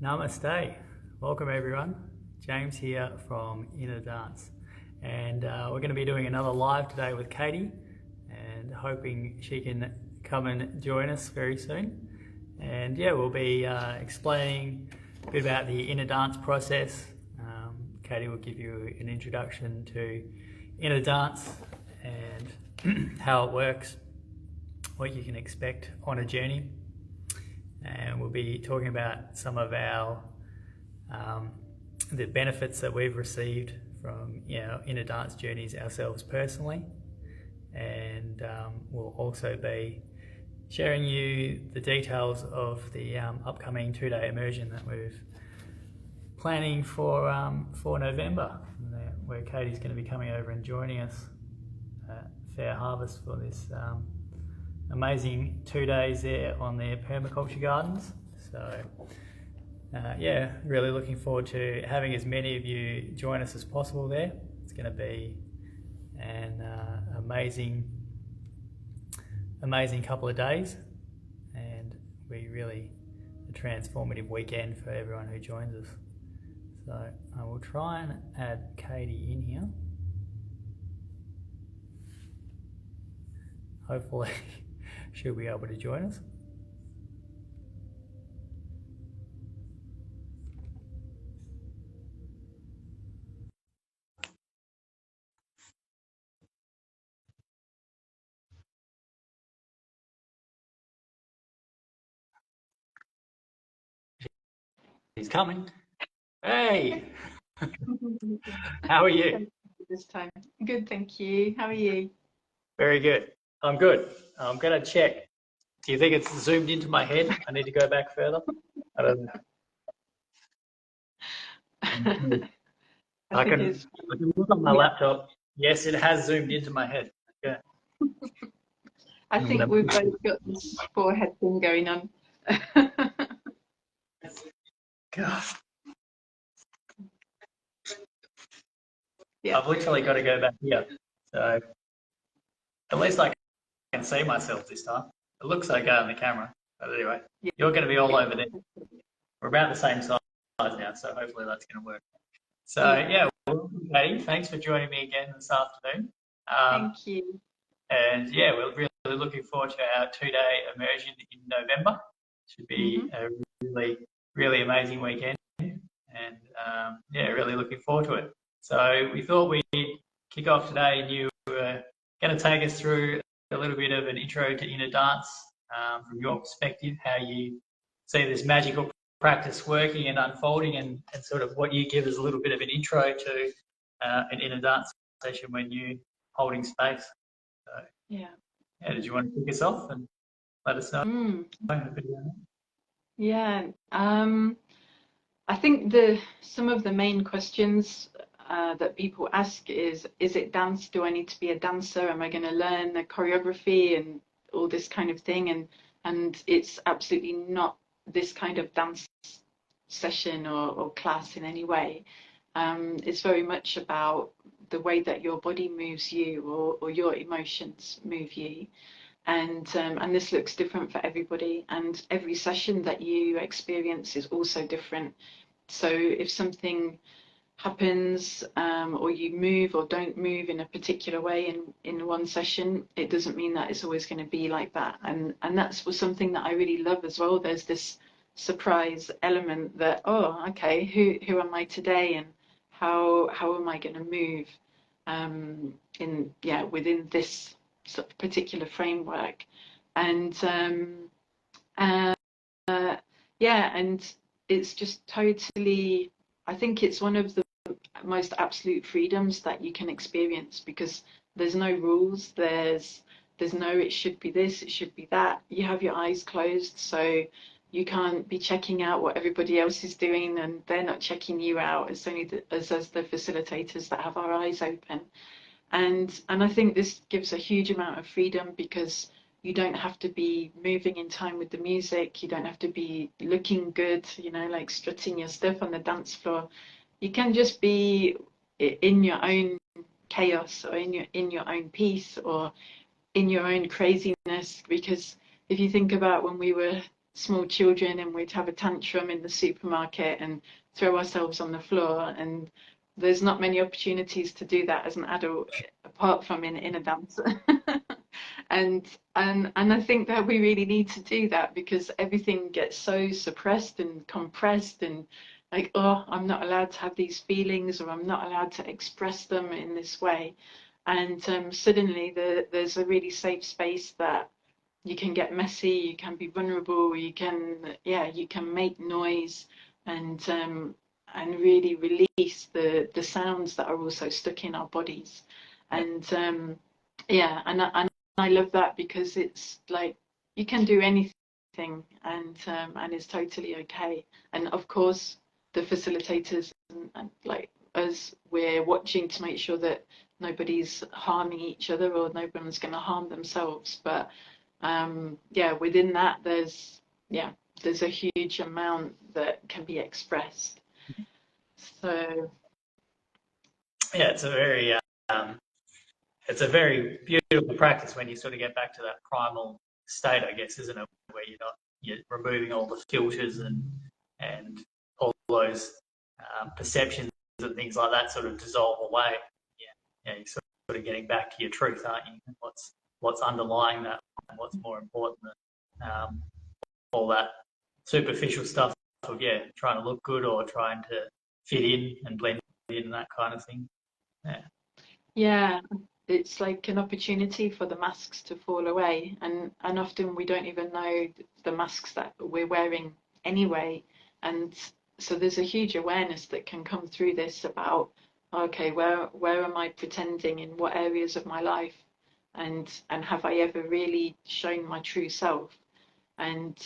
Namaste. Welcome everyone. James here from Innerdance. And we're going to be doing another live today with Katie and hoping she can come and join us very soon. And yeah, we'll be explaining a bit about the Innerdance process. Katie will give you an introduction to Innerdance and how it works, what you can expect on a journey. And we'll be talking about some of our the benefits that we've received from Innerdance journeys ourselves personally, and we'll also be sharing you the details of the upcoming 2-day immersion that we're planning for November, where Katie's going to be coming over and joining us at Fair Harvest for this amazing 2 days there on their permaculture gardens. So yeah, really looking forward to having as many of you join us as possible there. It's going to be an amazing couple of days, and we really a transformative weekend for everyone who joins us. So I will try and add Katie in here. Hopefully she'll be able to join us. He's coming. Hey, how are you? This time. Good, thank you. How are you? Very good. I'm good. I'm going to check. Do you think it's zoomed into my head? I need to go back further. I don't know. I can look on my laptop. Yes, it has zoomed into my head. Yeah. I think we've both got this forehead thing going on. God. Yeah. I've literally got to go back here. So at least I can see myself this time. It looks okay on the camera. But anyway, Yeah. You're going to be all over there. We're about the same size now, so hopefully that's going to work. So yeah, welcome, Katie. Thanks for joining me again this afternoon. Thank you. And yeah, we're really looking forward to our 2-day immersion in November. Should be a really amazing weekend, and yeah, really looking forward to it. So we thought we'd kick off today, and you were going to take us through a little bit of an intro to Innerdance from your perspective, how you see this magical practice working and unfolding, and sort of what you give as a little bit of an intro to an Innerdance session when you're holding space. So, yeah, did you want to kick us off and let us know? Yeah, I think some of the main questions that people ask is it dance? Do I need to be a dancer? Am I going to learn the choreography and all this kind of thing? And it's absolutely not this kind of dance session or class in any way. It's very much about the way that your body moves you or your emotions move you. And this looks different for everybody, and every session that you experience is also different. So if something happens or you move or don't move in a particular way in one session, it doesn't mean that it's always going to be like that. And that's something that I really love as well. There's this surprise element that, oh, okay, who am I today, and how am I going to move within this sort of particular framework. And and it's just totally, I think it's one of the most absolute freedoms that you can experience, because there's no rules, there's no it should be this, it should be that. You have your eyes closed, so you can't be checking out what everybody else is doing, and they're not checking you out. It's only as the facilitators that have our eyes open. And I think this gives a huge amount of freedom, because you don't have to be moving in time with the music. You don't have to be looking good, like strutting your stuff on the dance floor. You can just be in your own chaos, or in your own peace, or in your own craziness. Because if you think about when we were small children and we'd have a tantrum in the supermarket and throw ourselves on the floor, and there's not many opportunities to do that as an adult apart from in inner dance. And I think that we really need to do that because everything gets so suppressed and compressed, and like, oh, I'm not allowed to have these feelings, or I'm not allowed to express them in this way. And suddenly there's a really safe space that you can get messy, you can be vulnerable, you can, yeah, you can make noise, and really release the sounds that are also stuck in our bodies. And yeah, and I love that because it's like you can do anything, and it's totally okay. And of course, the facilitators and like us, we're watching to make sure that nobody's harming each other or no one's going to harm themselves. But yeah, within that, there's a huge amount that can be expressed. So yeah, it's a very beautiful practice when you sort of get back to that primal state, I guess, isn't it? Where you're removing all the filters and all those perceptions and things like that sort of dissolve away. Yeah, you're sort of getting back to your truth, aren't you? What's underlying that, and what's more important than all that superficial stuff of trying to look good or trying to fit in and blend in and that kind of thing. yeah, it's like an opportunity for the masks to fall away, and often we don't even know the masks that we're wearing anyway. And so there's a huge awareness that can come through this about, okay, where am I pretending in what areas of my life, and have I ever really shown my true self? And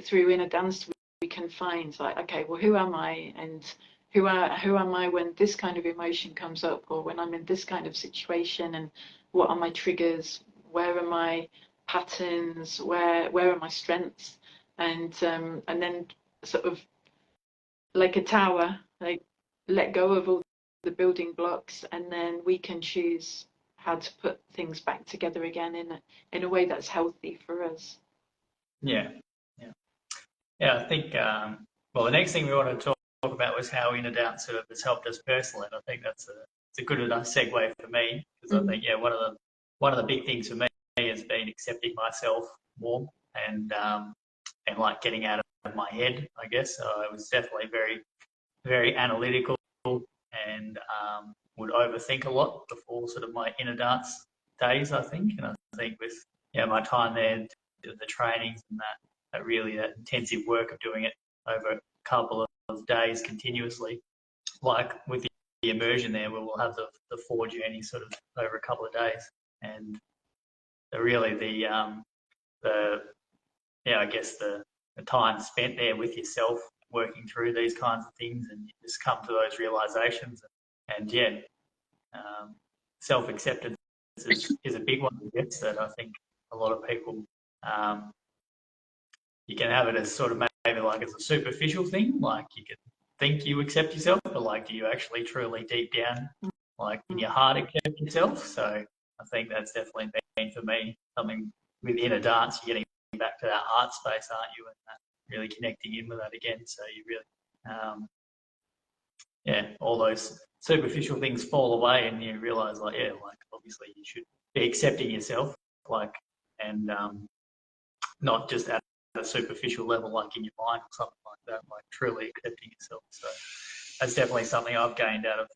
through inner dance we can find like, okay, well, who am I, and who am I when this kind of emotion comes up, or when I'm in this kind of situation, and what are my triggers, where are my patterns, where are my strengths, and then sort of like a tower, like let go of all the building blocks, and then we can choose how to put things back together again in a way that's healthy for us. Yeah, yeah, yeah. I think well, the next thing we want to talk about was how inner dance sort of has helped us personally, and I think it's a good enough segue for me because I think one of the big things for me has been accepting myself more and like getting out of my head, I guess. So I was definitely very very analytical and would overthink a lot before sort of my inner dance days, I think. And I think with my time there, the trainings and that really that intensive work of doing it over a couple of days continuously, like with the immersion there, where we'll have the 4 journeys sort of over a couple of days, and really the I guess the time spent there with yourself working through these kinds of things, and you just come to those realizations, and self-acceptance is a big one, I guess, that I think a lot of people you can have it as sort of maybe like as a superficial thing, like you can think you accept yourself, but like do you actually truly deep down, like in your heart, accept yourself? So I think that's definitely been for me something with inner dance. You're getting back to that heart space, aren't you? And really connecting in with that again. So you really, all those superficial things fall away, and you realize, like, like obviously you should be accepting yourself, like, and not just at a superficial level, like in your mind or something like that, like truly accepting yourself. So that's definitely something I've gained out of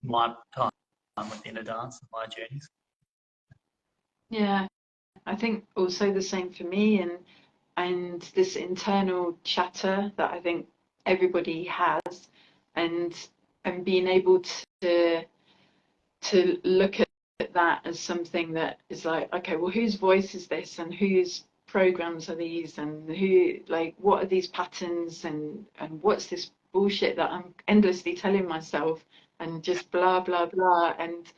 my time with inner dance and my journeys. Yeah, I think also the same for me, and this internal chatter that I think everybody has, and being able to look at that as something that is like, okay, well, whose voice is this, and whose programs are these, and who, like, what are these patterns, and what's this bullshit that I'm endlessly telling myself, and just blah blah blah. And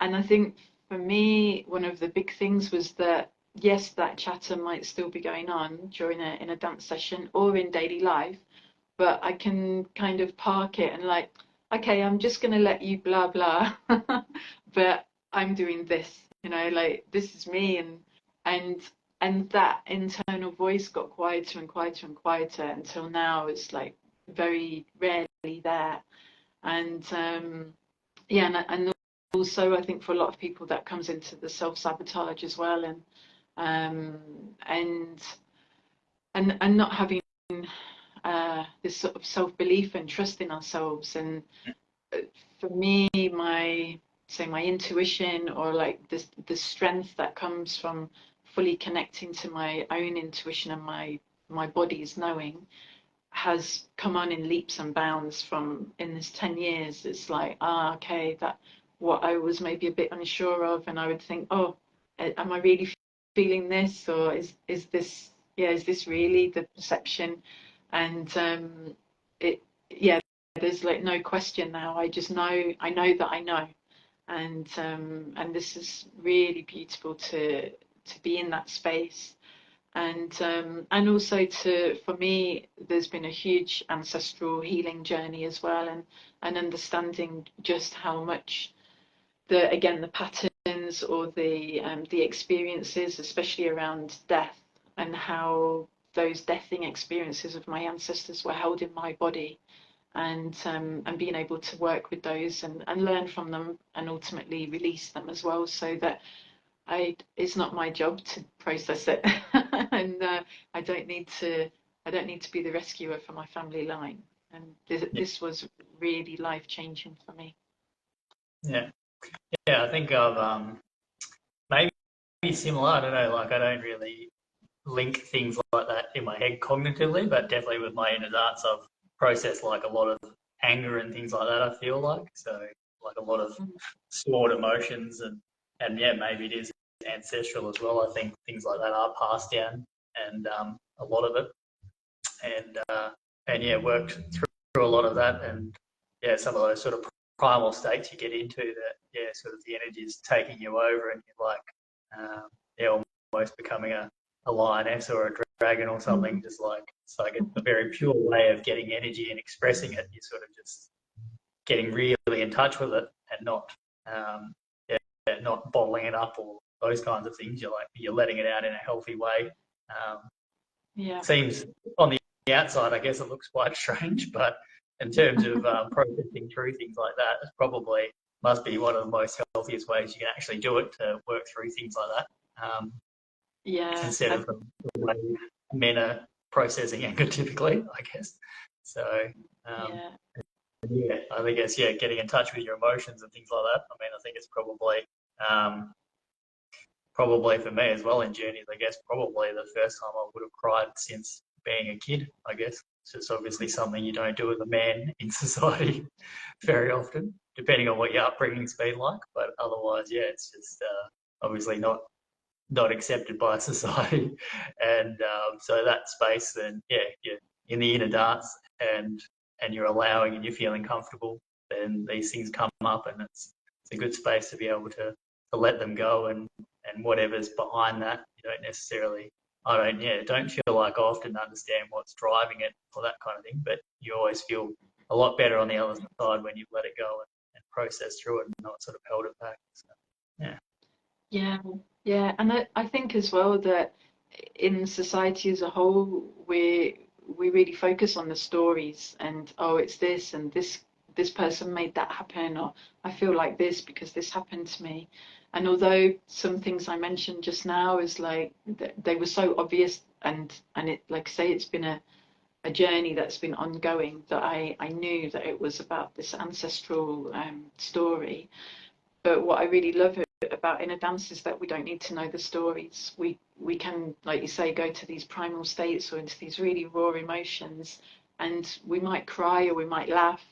I think for me, one of the big things was that yes, that chatter might still be going on during in a dance session or in daily life, but I can kind of park it and like, okay, I'm just going to let you blah blah, but I'm doing this, like this is me, and that internal voice got quieter and quieter and quieter until now it's like very rarely there. And and also I think for a lot of people that comes into the self-sabotage as well, and not having this sort of self-belief and trust in ourselves. And for me, my intuition, or like the strength that comes from fully connecting to my own intuition and my body's knowing, has come on in leaps and bounds from in this 10 years. It's like, okay, that what I was maybe a bit unsure of, and I would think, oh, am I really feeling this, or is this, is this really the perception? And it yeah there's like no question now. I just know, I know that I know. And this is really beautiful to be in that space. And also for me, there's been a huge ancestral healing journey as well, and understanding just how much the patterns, or the experiences, especially around death, and how those deathing experiences of my ancestors were held in my body, and being able to work with those, and learn from them, and ultimately release them as well, so that it's not my job to process it, and I don't need to be the rescuer for my family line. And this was really life changing for me. Yeah, I think of maybe similar. I don't know. Like, I don't really link things like that in my head cognitively, but definitely with my inner arts, I've processed like a lot of anger and things like that. I feel like, so like a lot of stored emotions, and yeah, maybe it is ancestral as well. I think things like that are passed down, and a lot of it, and yeah, worked through a lot of that, and yeah, some of those sort of primal states you get into, that sort of the energy is taking you over, and you're like almost becoming a lioness or a dragon or something. Just like it's like a very pure way of getting energy and expressing it. You're sort of just getting really in touch with it, and not bottling it up or those kinds of things. You're letting it out in a healthy way. Seems on the outside, I guess it looks quite strange, but in terms of processing through things like that, it probably must be one of the most healthiest ways you can actually do it, to work through things like that. Instead of the way men are processing anger typically, I guess. So I think it's getting in touch with your emotions and things like that. I mean, I think it's probably for me as well in journeys, I guess probably the first time I would have cried since being a kid, I guess. It's just obviously something you don't do as a man in society very often, depending on what your upbringing's been like. But otherwise, it's just obviously not accepted by society. And so that space, then you're in the inner dance, and you're allowing, and you're feeling comfortable, then these things come up, and it's a good space to be able to let them go, and whatever's behind that, you don't necessarily, don't feel like I often understand what's driving it or that kind of thing, but you always feel a lot better on the other side when you've let it go and process through it, and not sort of held it back. So, and I think as well that in society as a whole, we really focus on the stories, and it's this, and this person made that happen, or I feel like this because this happened to me. And although some things I mentioned just now is like they were so obvious, and it, like I say, it's been a journey that's been ongoing, that I knew that it was about this ancestral story. But what I really love about inner dance is that we don't need to know the stories. We can, like you say, go to these primal states, or into these really raw emotions, and we might cry, or we might laugh,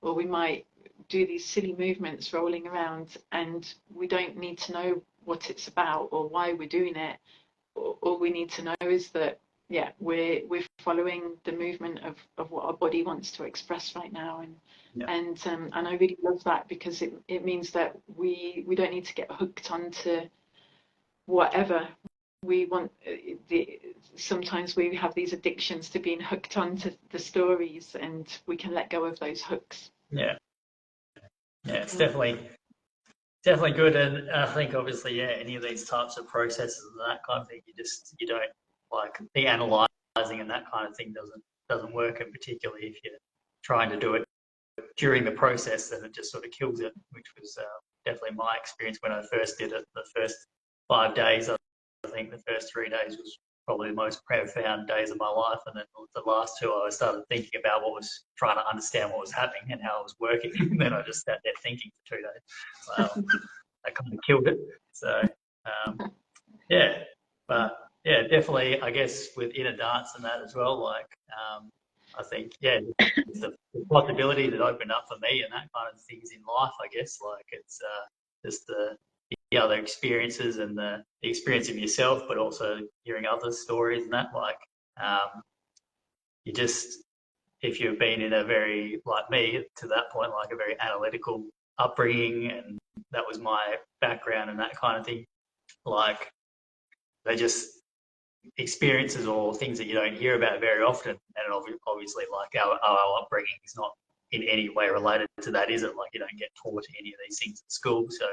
or we might do these silly movements rolling around, and we don't need to know what it's about or why we're doing it. All we need to know is that we're following the movement of what our body wants to express right now. And I really love that, because it means that we don't need to get hooked onto whatever we want. Sometimes we have these addictions to being hooked onto the stories, and we can let go of those hooks. It's definitely definitely good. And I think obviously, yeah, any of these types of processes and that kind of thing, you don't like the analyzing and that kind of thing doesn't work. And particularly if you're trying to do it during the process, then it just sort of kills it, which was definitely my experience when I first did it. The first 5 days, I think the first 3 days was probably the most profound days of my life, and then the last two, I started thinking about trying to understand what was happening and how it was working. And then I just sat there thinking for 2 days. Wow, that kind of killed it. So yeah, but yeah, definitely, I guess with inner dance and that as well, like I think, yeah, the possibility that opened up for me and that kind of things in life, I guess, like it's just the other experiences and the experience of yourself, but also hearing other stories and that, like you just, if you've been in a very, like me to that point, like a very analytical upbringing, and that was my background and that kind of thing, like they just experiences or things that you don't hear about very often. And obviously, like our upbringing is not in any way related to that, is it? Like you don't get taught any of these things at school. So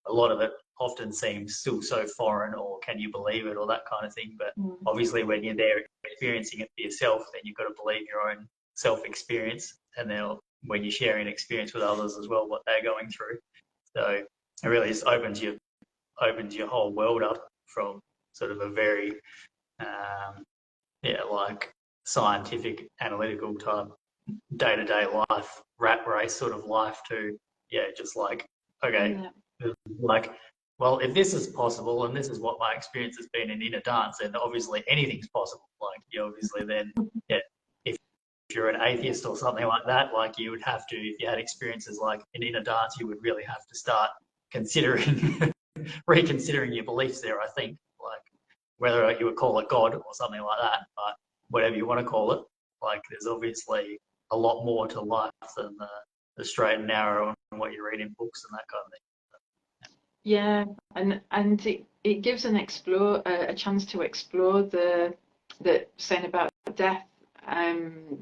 a lot of it often seems still so foreign, or can you believe it, or that kind of thing. But obviously, when you're there experiencing it for yourself, then you've got to believe your own self-experience. And then when you're sharing experience with others as well, what they're going through. So it really just opens your whole world up from sort of a very like scientific, analytical type day-to-day life, rat race sort of life to, just like, okay, like, well, if this is possible and this is what my experience has been in inner dance, then obviously anything's possible. Like, you obviously then, if you're an atheist or something like that, like you would have to, if you had experiences like in inner dance, you would really have to start considering, reconsidering your beliefs there, I think. Like, whether you would call it God or something like that, but whatever you want to call it, like there's obviously a lot more to life than the straight and narrow and what you read in books and that kind of thing. Yeah, and it gives a chance to explore the saying about death,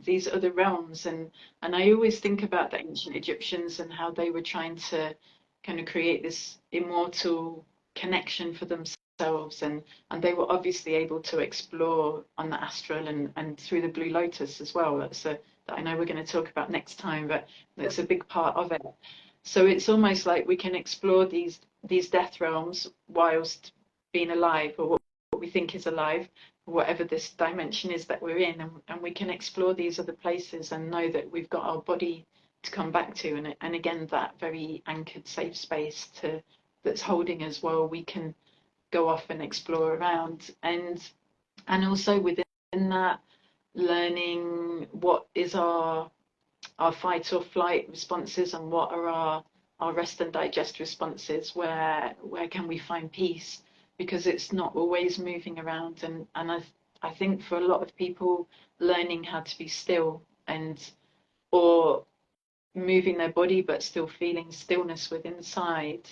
these other realms, and I always think about the ancient Egyptians and how they were trying to kind of create this immortal connection for themselves, and they were obviously able to explore on the astral and through the Blue Lotus as well. That I know we're going to talk about next time, but that's a big part of it. So it's almost like we can explore these death realms whilst being alive, or what we think is alive, whatever this dimension is that we're in, and we can explore these other places and know that we've got our body to come back to, and again that very anchored safe space that's holding us while we can go off and explore around, and also within that, learning what is our fight or flight responses and what are our rest and digest responses, where can we find peace, because it's not always moving around, and I think for a lot of people, learning how to be still, and or moving their body but still feeling stillness within inside,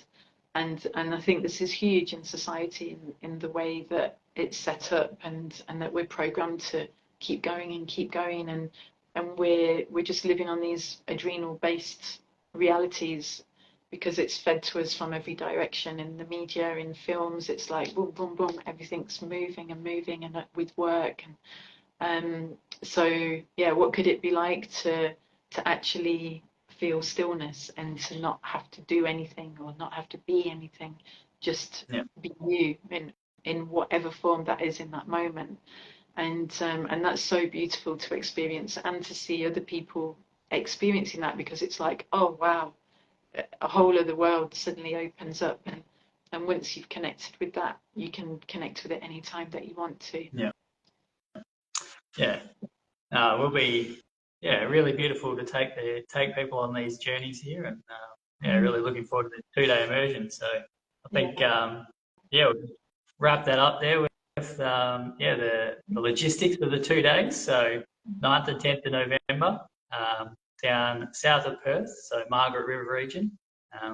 and I think this is huge in society, in the way that it's set up, and that we're programmed to keep going and keep going, and we're just living on these adrenal based realities, because it's fed to us from every direction. In the media, in films, it's like boom boom boom, everything's moving and moving, and with work, and so yeah, what could it be like to actually feel stillness and to not have to do anything or not have to be anything, just be you in whatever form that is in that moment. And that's so beautiful to experience, and to see other people experiencing that, because it's like, oh wow, a whole other world suddenly opens up, and once you've connected with that, you can connect with it anytime that you want to. Will be really beautiful to take people on these journeys here, and really looking forward to the 2-day immersion. So I think we'll wrap that up there with the logistics of the 2 days. So 9th and 10th of November, down south of Perth, so Margaret River region.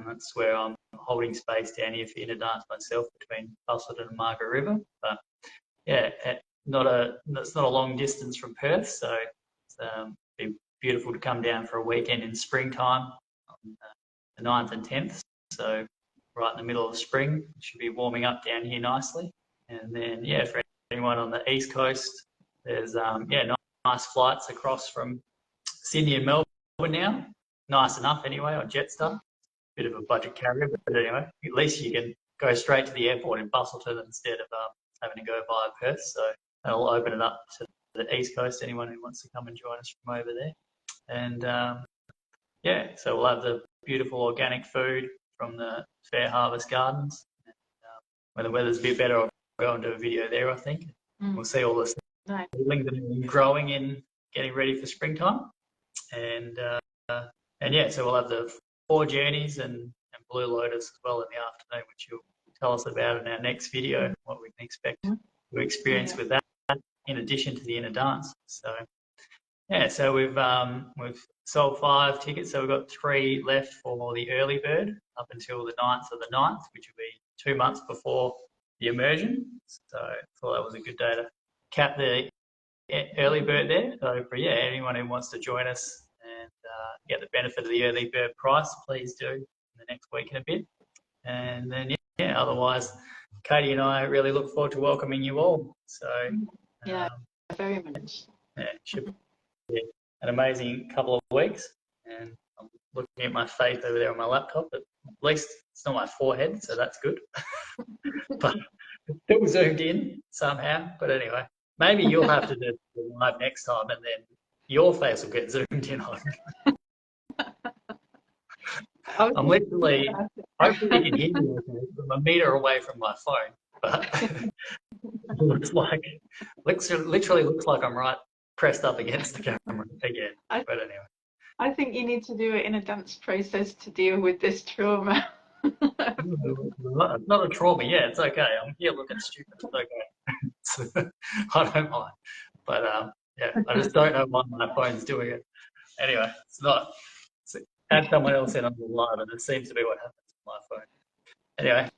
That's where I'm holding space down here for inner dance myself, between Busselton and Margaret River. But it's not a long distance from Perth, so it's be beautiful to come down for a weekend in springtime on the 9th and 10th. So right in the middle of spring. It should be warming up down here nicely. And then, yeah, for anyone on the East Coast, there's, nice flights across from Sydney and Melbourne now. Nice enough anyway on Jetstar. Bit of a budget carrier, but anyway, at least you can go straight to the airport in Busselton instead of having to go via Perth. So that'll open it up to the East Coast, anyone who wants to come and join us from over there. And so we'll have the beautiful organic food from the Fair Harvest Gardens. And, when the weather's a bit better, I'll go and do a video there, I think. We'll see all the seedlings that are growing and getting ready for springtime. And so we'll have the 4 journeys and Blue Lotus as well in the afternoon, which you'll tell us about in our next video, what we can expect to experience with that, in addition to the inner dance. So, so we've sold 5 tickets, so we've got 3 left for the early bird up until the 9th of the 9th, which will be 2 months before the immersion. So I thought that was a good day to cap the early bird there. So for anyone who wants to join us and get the benefit of the early bird price, please do in the next week and a bit. And then otherwise, Katie and I really look forward to welcoming you all. So very much. It should be an amazing couple of weeks. And I'm looking at my face over there on my laptop, but at least it's not my forehead, so that's good. But it's still zoomed in somehow. But anyway, maybe you'll have to do it live next time, and then your face will get zoomed in on. I'm literally, hopefully you can hear me okay. I'm a metre away from my phone, but it literally looks like I'm right pressed up against the camera again. But anyway. I think you need to do it in a dance process to deal with this trauma. Not a trauma, it's okay. I'm here looking stupid, it's okay. So, I don't mind. But I just don't know why my phone's doing it. Anyway, add someone else in on the live, and it seems to be what happens with my phone. Anyway,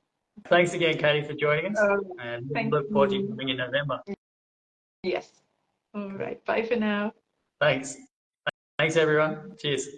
thanks again, Katie, for joining us, and we look forward to you coming in November. Yes. All right. Bye for now. Thanks. Thanks, everyone. Cheers.